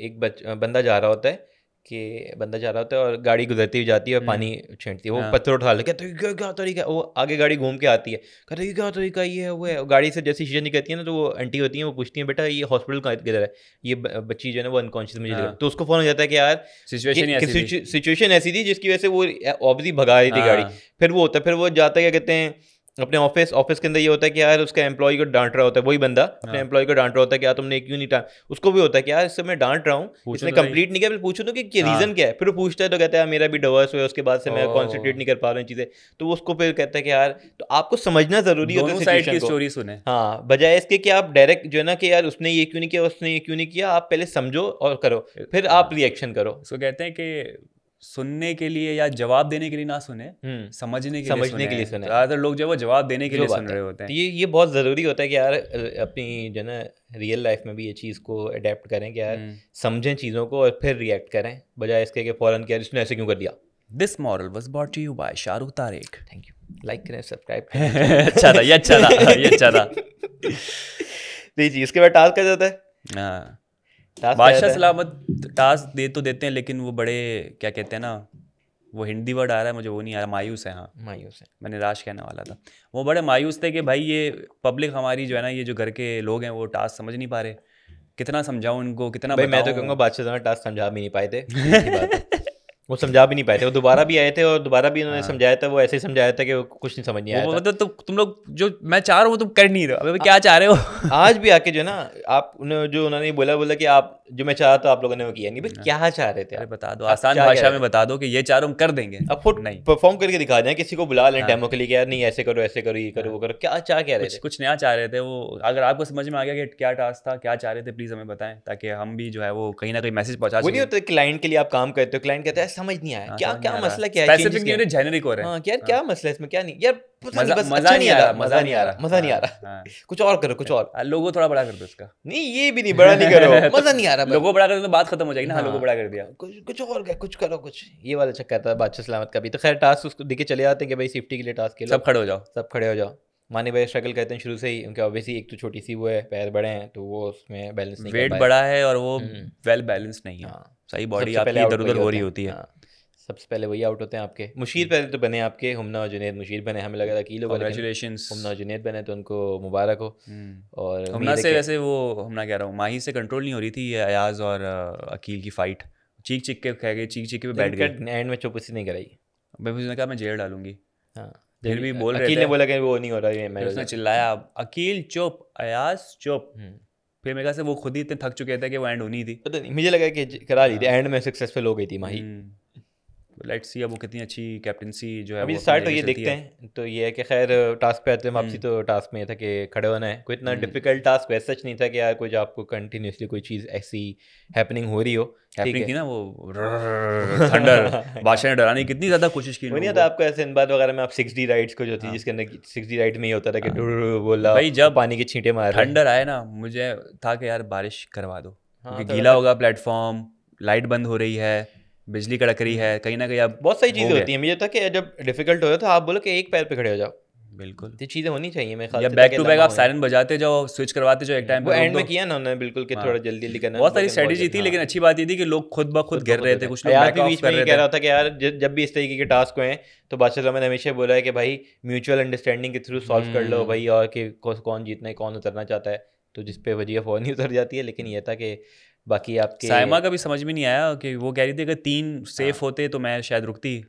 एक बंदा जा रहा होता है कि बंदा जा रहा होता है और गाड़ी गुजरती हुई जाती है और पानी छींटती है, वो पत्थर उठा ले, कहते हैं क्या तरीका, वो आगे गाड़ी घूम के आती है, कहते हैं क्या तरीका ये है वो है, गाड़ी से जैसी शीशे निकलती है ना तो वो आंटी होती है, वो पूछती है बेटा ये हॉस्पिटल कहाँ किधर है, ये बच्ची जो है ना वो अनकॉन्शियस मुझे लगा, तो उसको फोन हो जाता है कि यार सिचुएशन ऐसी थी जिसकी वजह से वो ऑब्वियसली भगा रही थी गाड़ी। फिर वो होता है, फिर वो जाता है क्या कहते हैं अपने ऑफिस के अंदर, ये होता है कि यार उसका एम्प्लॉय को डांट रहा होता है, वही बंदा अपने एम्प्लॉय को डांट रहा होता है कि यार तुमने क्यों नहीं डांट, उसको भी होता है कि यार इससे मैं डांट रहा हूँ, इसने कंप्लीट नहीं किया, फिर पूछो तो कि रीजन क्या है, फिर वो पूछता है तो कहता है मेरा भी डिवोर्स हुआ, उसके बाद से मैं कॉन्सेंट्रेट नहीं कर पा रहा हूँ चीजें, तो उसको फिर कहता है कि यार तो आपको समझना जरूरी होता है सिचुएशन को, स्टोरी सुने, हाँ, बजाय इसके कि आप डायरेक्ट जो है ना कि यार उसने ये क्यों नहीं किया, उसने ये क्यों नहीं किया, आप पहले समझो और करो, फिर आप रिएक्शन करो। उसको कहते हैं कि सुनने के लिए या जवाब देने के लिए ना सुने, समझने के लिए सुने। ज़्यादातर लोग जो वो जवाब देने के लिए सुन रहे होते हैं। तो ये बहुत ज़रूरी होता है कि यार अपनी जो ना रियल लाइफ में भी ये चीज़ को अडेप्ट करें कि यार समझें चीज़ों को और फिर रिएक्ट करें, बजाय इसके कि फ़ौरन कि यार इसने ऐसे क्यों कर दिया। This moral was brought to you by Shahrukh Tariq. Thank you, like करें, सब्सक्राइब करें। अच्छा था ये, अच्छा था। जी, इसके बाद टास्क आ जाता है। हाँ, बादशाह सलामत टास्क दे तो देते हैं, लेकिन वो बड़े क्या कहते हैं ना, वो हिंदी वर्ड आ रहा है मुझे, वो नहीं आ रहा, मायूस है। हाँ, मायूस है, मैं निराश कहने वाला था। वो बड़े मायूस थे कि भाई ये पब्लिक हमारी जो है ना, ये जो घर के लोग हैं वो टास्क समझ नहीं पा रहे, कितना समझाऊं इनको, कितना भाई मैं तो कहूँगा बादशाह टास्क समझा भी नहीं पाए थे। वो समझा भी नहीं पाए थे, वो दोबारा भी आए थे और दोबारा भी उन्होंने समझाया था, वो ऐसे ही समझाया था कि वो कुछ नहीं समझ नहीं आया था। मतलब तुम लोग जो मैं चाह रहा हूँ तुम कर नहीं रहे हो, अबे क्या चाह रहे हो? आज भी आके जो ना आप जो उन्होंने बोला कि आप जो मैं चाहा था आप लोगों ने वो किया नहीं, भाई क्या चाह रहे थे? अरे बता दो, आसान भाषा में बता दो कि ये चाह रहा हूँ कर देंगे। अब खुद परफॉर्म करके दिखा दें, किसी को बुला लें डेमो के लिए, यार नहीं ऐसे करो ये करो वो करो, क्या चाह रहे थे? कुछ नया चाह रहे थे वो। अगर आपको समझ में आ गया कि क्या टास्क था, क्या चाह रहे थे, प्लीज हमें बताएं, ताकि हम भी जो है वो कहीं ना कहीं मैसेज पहुंचा सकें। वो नहीं होता क्लाइंट के लिए आप काम करते हो, क्लाइंट कहता है समझ नहीं आया, क्या मसला क्या है, स्पेसिफिक नहीं, जेनेरिक हो रहा है। हां, क्या मसला है इसमें, क्या नहीं यार, मजा नहीं आ रहा, कुछ और करो, कुछ और। लोगो थोड़ा बड़ा कर दो इसका। नहीं, ये भी नहीं, बड़ा नहीं करो, मजा नहीं आ रहा। लोगो बड़ा कर दो तो बात खत्म हो जाएगी ना। लोगो बड़ा कर दिया, कुछ और कुछ करो, कुछ ये वाला चक्कर था बादशाह सलामत का भी। तो खैर टास्क उसको दिखे चले जाते हैं कि भाई सेफ्टी के लिए टास्क के लिए सब खड़े हो जाओ। मानी भाई स्ट्रगल करते हैं शुरू से ही, उनके ऑब्वियसली एक तो छोटी सी वो है, पैर बड़े हैं तो वो उसमें बैलेंस नहीं, वेट बड़ा है और वो वेल बैलेंस नहीं है, सही बॉडी आपकी इधर उधर हो रही होती है। सबसे पहले वही आउट होते हैं आपके। मुशीर पहले तो बने आपके, हुमना और जुनैद मुशीर बने, हमें लगा था कि लोग कांग्रेचुलेशंस, हुमना और जुनैद बने तो उनको मुबारक हो। और हुमना से वैसे वो हुमना कह रहा हूँ, माही से कंट्रोल नहीं हो रही थी ये अयाज और अकील की फाइट, चीख के खा गए, चीख के बैठ गए, एंड में चुप नहीं कराई। बेबी ने कहा मैं जेल डालूंगी, हाँ फिर भी बोल रहे थे, अकील ने बोला कि वो नहीं हो रहा है, उसने चिल्लाया अकील चुप, अयाज चुप। फिर मेरे ख्याल से वो खुद ही इतने थक चुके थे कि वो एंड होनी थी, पता नहीं, मुझे लगा कि करा ली थी, एंड में सक्सेसफुल हो गई थी माही। लेट्स सी अब वो कितनी अच्छी कैप्टनसी जो है अभी स्टार्ट हो, ये देखते हैं। तो ये है कि खैर टास्क पे आते हैं वापसी। तो टास्क में ये था कि खड़े होना है, कोई इतना डिफिकल्ट टास्क वैसा सच नहीं था कि यार कुछ आपको कंटिन्यूसली कोई चीज़ ऐसी हैपनिंग हो रही हो। हैपनिंग थी ना वो थंडर बादशाह ने डराने की कितनी ज़्यादा कोशिश की। वो नहीं था आपको ऐसे इन बात वगैरह में, आप 6D राइड्स को जो थी जिसके अंदर 6D राइड में ही होता था कि बोला भाई जब पानी की छींटे मार थंडर आए ना, मुझे था कि यार बारिश करवा दो, क्योंकि गीला होगा प्लेटफॉर्म, लाइट बंद हो रही है, बिजली कड़क रही है, कहीं ना कहीं अब बहुत सारी चीज़ें होती हैं। मुझे था कि जब डिफिकल्ट हो जाए तो आप बोलो कि एक पैर पे खड़े हो जाओ, बिल्कुल ये चीज़ें होनी चाहिए। मैं या बैक टू बैक आप सायरन बजाते जाओ, स्विच करवाते जाओ, एक टाइम वो एंड में किया ना उन्होंने बिल्कुल कि थोड़ा जल्दी जल्दी करना। बहुत सारी स्ट्रेटेजी थी, लेकिन अच्छी बात ये थी कि लोग खुद ब खुद गिर रहे थे, कुछ लोग बैक ऑफ कर रहे थे। कह रहा था कि यार जब भी इस तरीके के टास्क हुए हैं तो बादशाह साहब ने हमेशा बोला है कि भाई म्यूचुअल अंडरस्टैंडिंग के थ्रू सॉल्व कर लो भाई, और कि कौन जीतना है कौन उतरना चाहता है, तो जिस पे वजह फ़ौरन ही उतर जाती है। लेकिन ये था कि बाकी आपके साइमा का भी समझ में नहीं आया कि वो कह रही थी कि 3 सेफ होते तो मैं शायद रुकती।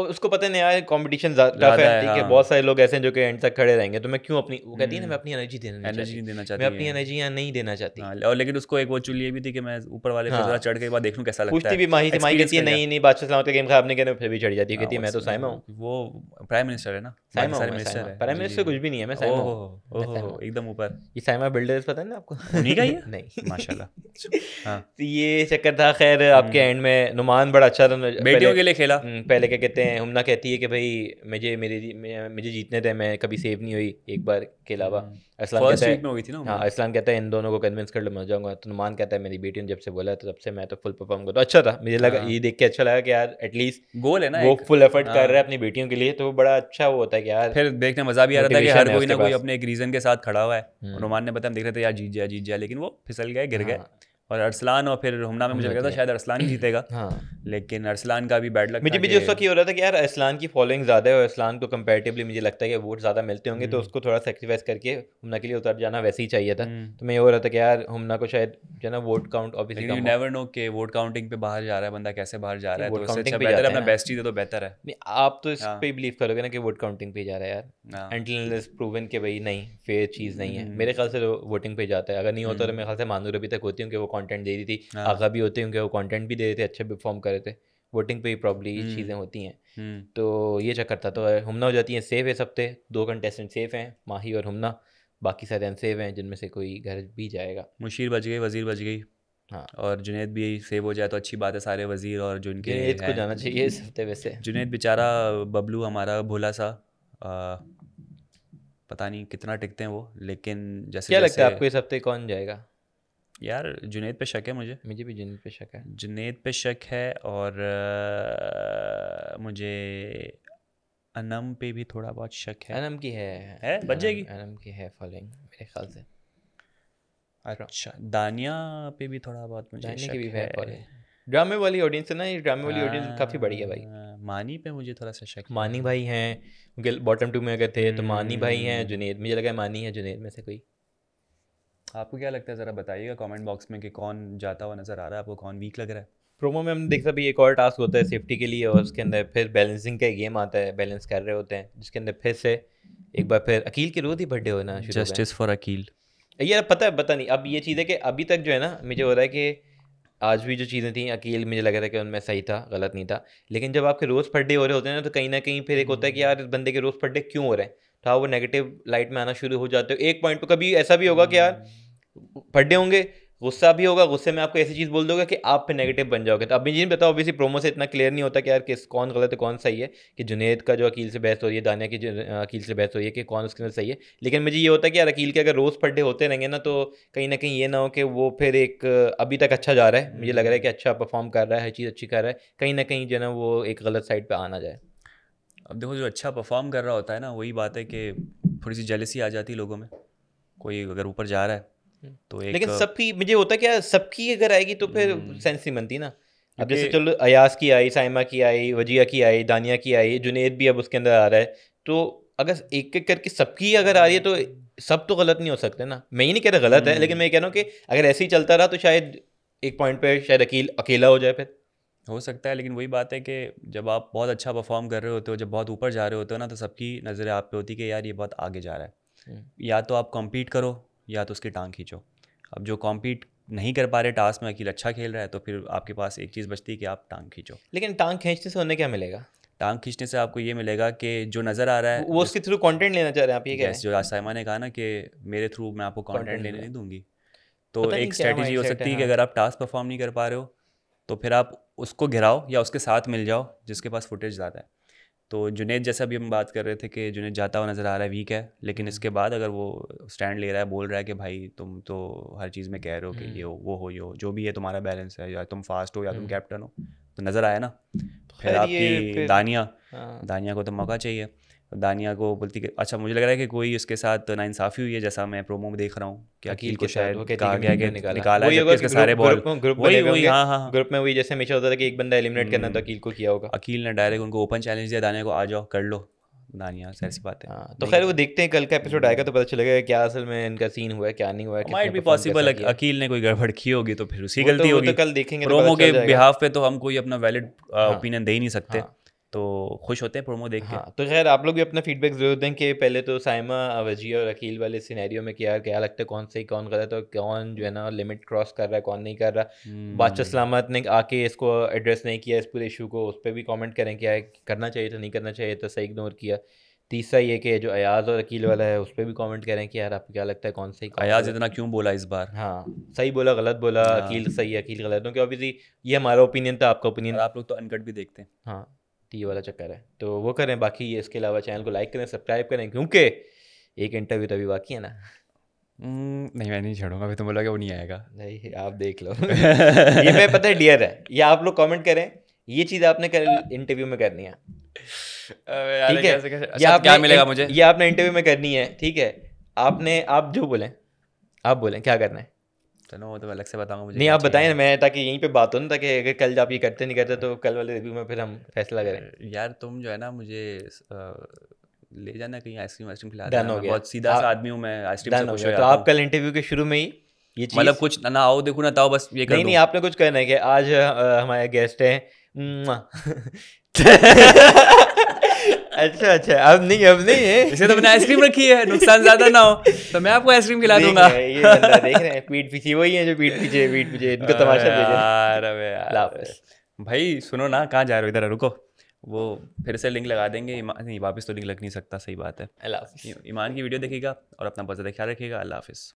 उसको पता नहीं यार कंपटीशन टफ है, ठीक है, बहुत सारे लोग ऐसे हैं जो कि एंड तक खड़े रहेंगे, तो मैं क्यों अपनी, वो कहती है ना मैं अपनी एनर्जी नहीं देना चाहती, मैं अपनी एनर्जी यहाँ नहीं देना चाहती। और लेकिन उसको एक वो चुल ये भी थी कि मैं ऊपर वाले पे जरा चढ़ के बाद देख लूं कैसा लगता है। पूछती भी माही से, माही कहती है नहीं बादशाह सलामत का गेम खराब नहीं करने, फिर भी चढ़ जाती है, कहती है मैं तो साइमा हूँ। वो प्राइम मिनिस्टर है ना, साइमा है, प्राइम मिनिस्टर कुछ भी नहीं है, मैं साइमा हूँ एकदम ऊपर। ये साइमा बिल्डर्स पता है ना आपको, उन्हीं का ही है नहीं माशाल्लाह। तो ये चक्कर था। खैर आपके एंड में नुमान बड़ा अच्छा था, बेटियों के लिए खेला। पहले क्या कहते हैं, हुमना कहती है कि भाई मुझे जीतने थे, मैं कभी सेव नहीं हुई एक बार के अलावा। असलाम कहता है हाँ, असलाम कहता है इन दोनों को कन्विंस कर लो मैं जाऊँगा। तो नुमान कहता है मेरी बेटी ने जब से बोला तो तब से मैं तो फुल परफॉर्म करता हूँ। अच्छा था, मुझे लगा ये देख के अच्छा लगा कि यार एटलीस्ट गोल है ना, वो फुल एफर्ट कर रहा है अपनी बेटियों के लिए, तो बड़ा अच्छा वो होता है कि यार फिर देखने मजा भी आ रहा था कि हर कोई ना कोई अपने एक रीजन के साथ खड़ा हुआ है। नुमान ने बताया, हम देख रहे थे यार जीत जाए, लेकिन वो फिसल गए, गिर गए, और अरसलान और फिर हुमना में मुझे लगा था शायद अरसलान ही जीतेगा, हाँ लेकिन अरसलान का भी बैड लक मुझे था भी कि उस वक्त ये हो रहा था कि यार अरसलान की फॉलोइंग ज़्यादा है और अरसलान को कंपैरेटिवली मुझे लगता है कि वोट ज़्यादा मिलते होंगे, तो उसको थोड़ा सेक्रीफाइस करके हुमना के लिए उतर जाना वैसे ही चाहिए था। तो मैं ये हो रहा था कि यार हुमना को शायद जो है ना वोट काउंट ऑब्वियसली लेकिन यू कम हो। नेवर नो कि वोट काउंटिंग पे बाहर जा रहा है बंदा, कैसे बाहर जा रहा है, तो वोट उससे काउंटिंग अच्छा पे बेहतर जाता है है अपना ना, बेस्ट ही दे तो बेहतर है। नहीं आप तो इस हाँ पे बिलीव करोगे ना कि वोट काउंटिंग पे जा रहा है यार, हाँ एंटिल प्रूवन के भाई नहीं फेयर चीज़ नहीं है, मेरे ख्याल से तो वोटिंग पे जाता है। अगर नहीं होता तो मेरे ख्याल से मानूर अभी तक होती हूँ कि वो कंटेंट दे रही थी, हाँ आगा भी होते होंगे वो कंटेंट भी दे रहे थे, अच्छे परफॉर्म कर रहे थे, वोटिंग पे ही प्रॉब्ली चीज़ें होती हैं। तो ये चक्कर था। तो हुमना हो जाती है सेफ है, सब 2 कंटेस्टेंट सेफ हैं, माही और हुमना, बाकी सारे अनसेफ हैं जिनमें से कोई घर भी जाएगा। मुशीर बच गई, वजीर बच गई, हाँ और जुनैद भी सेव हो जाए तो अच्छी बात है, सारे वजीर और जो इनके जुनैद को हैं। जाना चाहिए इस हफ्ते वैसे। जुनैद बेचारा, बबलू हमारा भोला सा, पता नहीं कितना टिकते हैं वो, लेकिन जैसे क्या लगता जैसे है आपको इस हफ्ते कौन जाएगा? यार जुनैद पे शक है मुझे, मुझे भी जुनैद पे शक है। जुनैद पे शक है, और मुझे अनम पे भी थोड़ा बहुत शक है। अनम की है बच जाएगी। अनम की है फॉलोइंग मेरे ख्याल से। अच्छा दानिया पे भी थोड़ा बहुत मुझे दानिया की शक भी है। है फॉलोइंग। ड्रामे वाली ऑडियंस है ना, ये ड्रामे वाली ऑडियंस काफ़ी बड़ी है भाई। मानी पे मुझे थोड़ा सा शक है। मानी भाई हैं, क्योंकि बॉटम 2 में अगर थे तो मानी भाई हैं, जुनैद, मुझे लगा मानी है जुनैद में से कोई। आपको क्या लगता है, ज़रा बताइएगा कमेंट बॉक्स में कि कौन जाता हुआ नज़र आ रहा है आपको, कौन वीक लग रहा है। प्रोमो में हमने देखा भी एक और टास्क होता है सेफ्टी के लिए, और उसके अंदर फिर बैलेंसिंग का गेम आता है, बैलेंस कर रहे होते हैं, जिसके अंदर फिर से एक बार फिर अकील के रोज़ ही बर्थडे होना शुरू हो गया। Justice for Aqeel. यार पता नहीं अब ये चीज़ है कि अभी तक जो है ना मुझे हो रहा है कि आज भी जो चीज़ें थी अकील मुझे लग रहा था कि उनमें सही था, गलत नहीं था, लेकिन जब आपके रोज़ बर्थडे हो रहे होते हैं ना तो कहीं ना कहीं फिर एक होता है कि यार इस बंदे के रोज़ बर्थडे क्यों हो रहे हैं, तो आप वो नेगेटिव लाइट में आना शुरू हो जाते हो। एक पॉइंट पर कभी ऐसा भी होगा कि यार बर्थडे होंगे, गुस्सा भी होगा, गुस्से में आपको ऐसी चीज़ बोल दोगे कि आप पे नेगेटिव बन जाओगे। तो अभी जी बताओ, ऑब्वियसली प्रोमो से इतना क्लियर नहीं होता कि यार किस कौन गलत है कौन सही है, कि जुनैद का जो अकील से बहस हो रही है, दानिया की जो अकील से बहस हो रही है कि कौन उसके अंदर सही है। लेकिन मुझे ये होता है कि यार अकील के अगर रोज़ बर्थडे होते रहेंगे ना तो कहीं ना कहीं ये ना हो कि वो फिर एक अभी तक अच्छा जा रहा है, मुझे लग रहा है कि अच्छा परफॉर्म कर रहा है, हर चीज़ अच्छी कर रहा है, कहीं ना कहीं जो है ना वो एक गलत साइड पर आना जाए। अब देखो जो अच्छा परफॉर्म कर रहा होता है ना, वही बात है कि थोड़ी सी जेलसी आ जाती है लोगों में, कोई अगर ऊपर जा रहा है तो एक। लेकिन सबकी मुझे होता है कि यार सबकी अगर आएगी तो फिर सेंस नहीं बनती ना। अब जैसे क्योंकि चलो अयास की आई, साइमा की आई, वजिया की आई, दानिया की आई, जुनैद भी अब उसके अंदर आ रहा है, तो अगर एक एक करके सबकी अगर आ रही है तो सब तो गलत नहीं हो सकते ना। मैं ये नहीं कह रहा गलत है, लेकिन मैं ये कह रहा हूँ कि अगर ऐसे ही चलता रहा तो शायद एक पॉइंट पे शायद अकील अकेला हो जाए फिर। हो सकता है, लेकिन वही बात है कि जब आप बहुत अच्छा परफॉर्म कर रहे होते हो, जब बहुत ऊपर जा रहे होते हो ना, तो सबकी नज़रें आप पे होती है कि यार ये बहुत आगे जा रहा है। या तो आप कॉम्पीट करो या तो उसकी टांग खींचो। अब जो कॉम्पीट नहीं कर पा रहे टास्क में, अकील अच्छा खेल रहा है, तो फिर आपके पास एक चीज़ बचती है कि आप टांग खींचो। लेकिन टांग खींचने से उन्हें क्या मिलेगा? टांग खींचने से आपको ये मिलेगा कि जो नज़र आ रहा है वो उसके थ्रू कंटेंट लेना चाह रहे हैं, आप ये कह रहे यस, जो आज साइमा ने कहा ना कि मेरे थ्रू मैं आपको हैं कंटेंट कंटेंट लेने मिला। नहीं दूंगी, तो पता नहीं एक क्या स्ट्रेटेजी हो माइंडसेट है। सकती है कि हाँ अगर आप टास्क परफॉर्म नहीं कर पा रहे हो तो फिर आप उसको गिराओ या उसके साथ मिल जाओ जिसके पास फुटेज ज़्यादा है। तो जुनैद जैसा भी हम बात कर रहे थे कि जुनैद जाता हुआ नज़र आ रहा है, वीक है, लेकिन इसके बाद अगर वो स्टैंड ले रहा है, बोल रहा है कि भाई तुम तो हर चीज़ में कह रहे हो कि ये हो वो हो, ये हो, जो भी है तुम्हारा बैलेंस है, या तुम फास्ट हो या तुम कैप्टन हो, तो नज़र आया ना। फिर खैर ये आपकी फिर दानिया, हाँ दानिया को तो मौका चाहिए। दानिया को बोलती कि अच्छा मुझे लग रहा है कि कोई उसके साथ नाइंसाफ़ी हुई है, जैसा मैं प्रोमो में देख रहा हूँ कि अकील अकील के को साथ वो शायद कहती है कहा कि गया मुझे है क्यों कि निकाला, निकाला है, वही जबकि होगा उसके कि सारे बॉल ग्रुप वही बने हुए वही होंगे। हाँ हाँ हाँ। ग्रुप में वही जैसे हमेशा होता था कि एक बंदा एलिमिनेट करना तो अकील को किया होगा। अकील ने डायरेक्ट उनको ओपन चैलेंज दिया, दानिया को आ जाओ कर लो, दानिया से ऐसी बात है हाँ तो नहीं खैर वो किया। देखते हैं, कल का एपिसोड आएगा तो पता चलेगा कि क्या असल में इनका सीन हुआ है, क्या नहीं हुआ है, किसने माइट भी परफॉर्म कैसा पॉसिबल किया है। अकील ने कोई गड़बड़ की होगी तो फिर उसकी गलती वो तो होगी। कल देखेंगे तो पता प्रोमो चल के जाएगा। बिहाफ पे तो हम कोई अपना वैलिड हाँ ओपिनियन दे ही नहीं सकते, हाँ तो खुश होते हैं प्रोमो देख के। हाँ तो खैर आप लोग भी अपना फीडबैक जरूर दें कि पहले तो साइमा, वजिया और अकील वाले सिनेरियो में क्या क्या लगता है, कौन सही कौन गलत, और कौन जो है ना लिमिट क्रॉस कर रहा है कौन नहीं कर रहा। बादशाह सलामत ने आके इसको एड्रेस नहीं किया इस पूरे इशू को, उस पर भी कमेंट करें क्या है, करना चाहिए था नहीं करना चाहिए था, सही इग्नोर किया। तीसरा ये कि जो अयाज और अकील वाला है उस पर भी कमेंट करें कि यार आपको क्या लगता है कौन सही कौन अयाज गलत। इतना क्यों बोला इस बार। हाँ सही बोला गलत बोला, अकील सही है अकील गलत, क्योंकि ऑब्वियसली ये हमारा ओपिनियन था, आपका और ओपिनियन। आप लोग तो अनकट भी देखते हैं। हाँ तो ये वाला चक्कर है, तो वो करें। बाकी ये इसके अलावा चैनल को लाइक करें, सब्सक्राइब करें, क्योंकि एक इंटरव्यू तो अभी बाकी है ना। नहीं मैं नहीं छोड़ूंगा, फिर तुम बोलोगे वो नहीं आएगा। नहीं आप देख लो ये मैं पता है डियर है, ये आप लोग कमेंट करें, ये चीज़ आपने कल इंटरव्यू में करनी है, ठीक है। अच्छा क्या मिलेगा मुझे। ये आपने इंटरव्यू में करनी है, ठीक है। आपने आप जो बोलें आप बोलें क्या करना है। चलो वो तो अलग से बताऊंगा मुझे नहीं क्या आप बताएं चाहिए। ना, मैं ताकि यहीं पे बात हो ना, ताकि अगर कल आप ये करते नहीं करते तो कल वाले रिव्यू में फिर हम फैसला करें। यार तुम जो है ना मुझे ले जाना कहीं, आइसक्रीम वाइसक्रीम खिला डन देना, हो मैं गया। बहुत सीधा सा आप आदमी हूँ, मैं आइसक्रीम से डन हो खुश हो गया, तो जाता आप हूँ। कल इंटरव्यू के शुरू में ही ये मतलब चीज़। कुछ ना आओ देखो ना ताओ, बस ये कर नहीं दूँ। नहीं, आपने कुछ करना है कि आज हमारे गेस्ट हैं। मुआ। अच्छा अच्छा, अब नहीं इसे तो मैंने है। आइसक्रीम रखी है, नुकसान ज्यादा ना हो तो मैं आपको आइसक्रीम खिला देख दूंगा। रहे हैं ये बंदा, देख रहे हैं पीठ पीछे वही है जो पीठ पीछे इनको अबे तमाशा भेज रहे हैं। यार, अबे अल्लाह यार। हाफिज़। भाई सुनो ना, कहाँ जा रहे हो, इधर रुको। वो फिर से लिंक लगा देंगे, नहीं वापस तो लिंक लग नहीं सकता, सही बात है। अल्लाह हाफिज़। ईमान की वीडियो देखिएगा और अपना बहुत ज़्यादा ख्याल रखिएगा। अल्लाह हाफिज़।